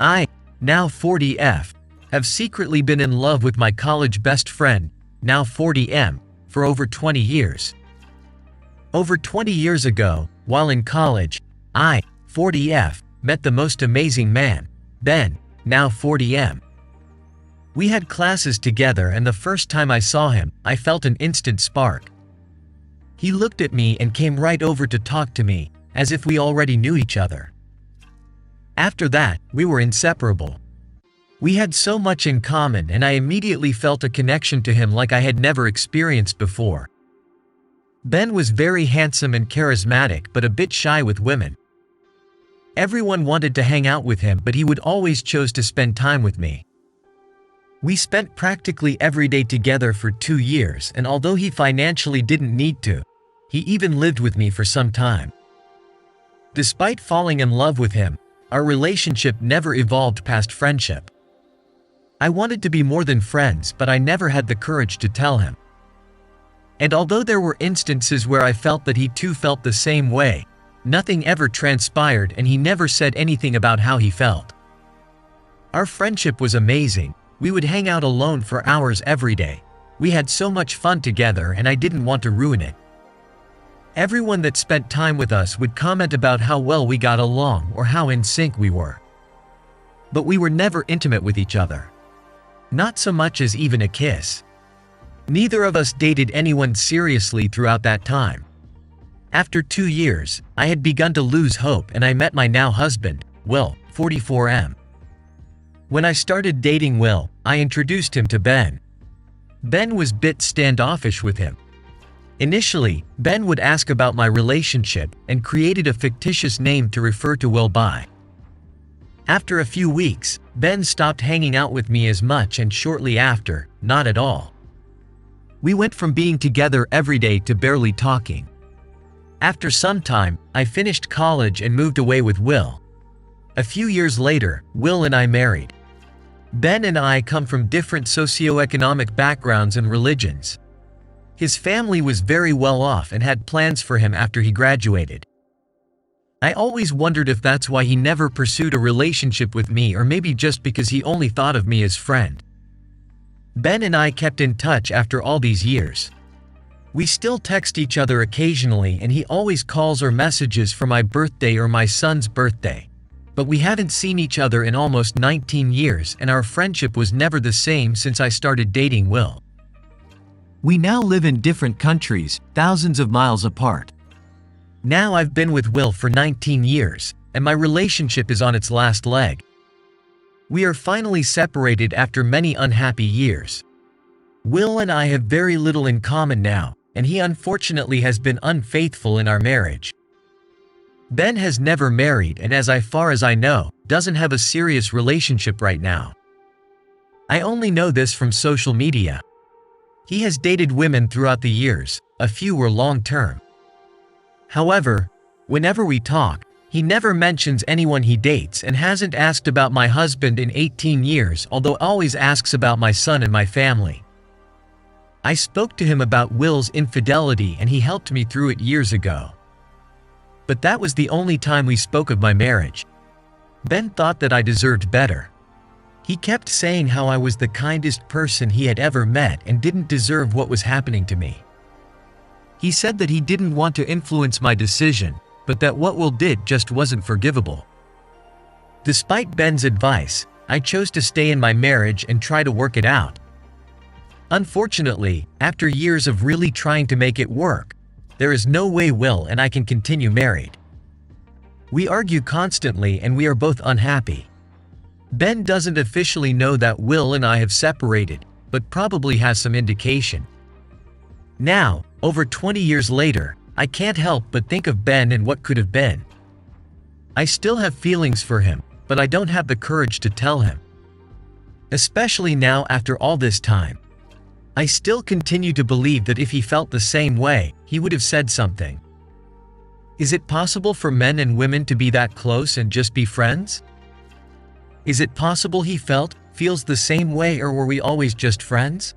I, now 40F, have secretly been in love with my college best friend, now 40M, for over 20 years. Over 20 years ago, while in college, I, 40F, met the most amazing man, Ben, now 40M. We had classes together, and the first time I saw him, I felt an instant spark. He looked at me and came right over to talk to me, as if we already knew each other. After that, we were inseparable. We had so much in common, and I immediately felt a connection to him like I had never experienced before. Ben was very handsome and charismatic, but a bit shy with women. Everyone wanted to hang out with him, but he would always choose to spend time with me. We spent practically every day together for 2 years, and although he financially didn't need to, he even lived with me for some time. Despite falling in love with him, our relationship never evolved past friendship. I wanted to be more than friends, but I never had the courage to tell him. And although there were instances where I felt that he too felt the same way, nothing ever transpired, and he never said anything about how he felt. Our friendship was amazing. We would hang out alone for hours every day. We had so much fun together, and I didn't want to ruin it. Everyone that spent time with us would comment about how well we got along or how in sync we were. But we were never intimate with each other. Not so much as even a kiss. Neither of us dated anyone seriously throughout that time. After 2 years, I had begun to lose hope, and I met my now husband, Will, 44M. When I started dating Will, I introduced him to Ben. Ben was a bit standoffish with him. Initially, Ben would ask about my relationship and created a fictitious name to refer to Will by. After a few weeks, Ben stopped hanging out with me as much, and shortly after, not at all. We went from being together every day to barely talking. After some time, I finished college and moved away with Will. A few years later, Will and I married. Ben and I come from different socioeconomic backgrounds and religions. His family was very well off and had plans for him after he graduated. I always wondered if that's why he never pursued a relationship with me, or maybe just because he only thought of me as friend. Ben and I kept in touch after all these years. We still text each other occasionally, and he always calls or messages for my birthday or my son's birthday. But we haven't seen each other in almost 19 years, and our friendship was never the same since I started dating Will. We now live in different countries, thousands of miles apart. Now I've been with Will for 19 years, and my relationship is on its last leg. We are finally separated after many unhappy years. Will and I have very little in common now, and he unfortunately has been unfaithful in our marriage. Ben has never married, and as far as I know, doesn't have a serious relationship right now. I only know this from social media. He has dated women throughout the years, a few were long-term. However, whenever we talk, he never mentions anyone he dates and hasn't asked about my husband in 18 years, although always asks about my son and my family. I spoke to him about Will's infidelity, and he helped me through it years ago. But that was the only time we spoke of my marriage. Ben thought that I deserved better. He kept saying how I was the kindest person he had ever met and didn't deserve what was happening to me. He said that he didn't want to influence my decision, but that what Will did just wasn't forgivable. Despite Ben's advice, I chose to stay in my marriage and try to work it out. Unfortunately, after years of really trying to make it work, there is no way Will and I can continue married. We argue constantly, and we are both unhappy. Ben doesn't officially know that Will and I have separated, but probably has some indication. Now, over 20 years later, I can't help but think of Ben and what could have been. I still have feelings for him, but I don't have the courage to tell him. Especially now after all this time. I still continue to believe that if he felt the same way, he would have said something. Is it possible for men and women to be that close and just be friends? Is it possible he feels the same way, or were we always just friends?